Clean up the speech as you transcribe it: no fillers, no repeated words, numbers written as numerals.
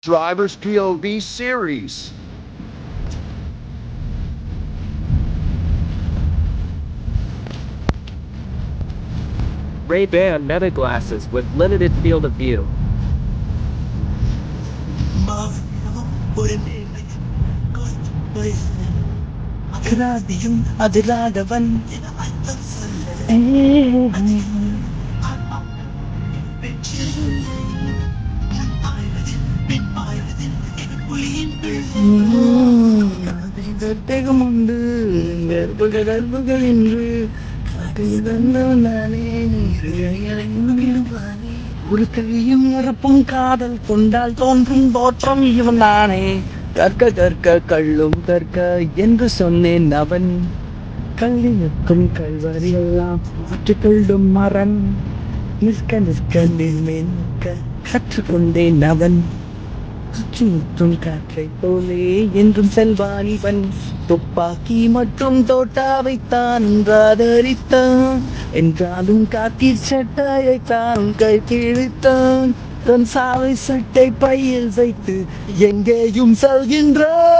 Driver's POV series. Ray-Ban Meta glasses with limited field of view. அகராதியும் அதிராதவன் உண்டு கர்ப்புகள் என்று ஒரு கையும் நிரப்பும் காதல் கொண்டால் தோன்றும் தோற்றம் இவன் தானே. கற்க கற்க கள்ளும் கற்க என்று சொன்னேன் அவன் கல்லினுக்கும் கல்வரியெல்லாம் கற்றுக்கொள்ளும் மரன் நிற்க நிற்க நிற்க கற்றுக்கொண்டேன் அவன் சுற்றும் காற்றை போலே என்றும் செல்வான் இவன் துப்பாக்கி மற்றும் தோட்டாவைத்தான் ஆதரித்தான் என்றாலும் காக்கி சட்டையை தான் கை கிழித்தான் தன் சாலை சட்டை பையில் வைத்து எங்கேயும் செல்கின்றான்.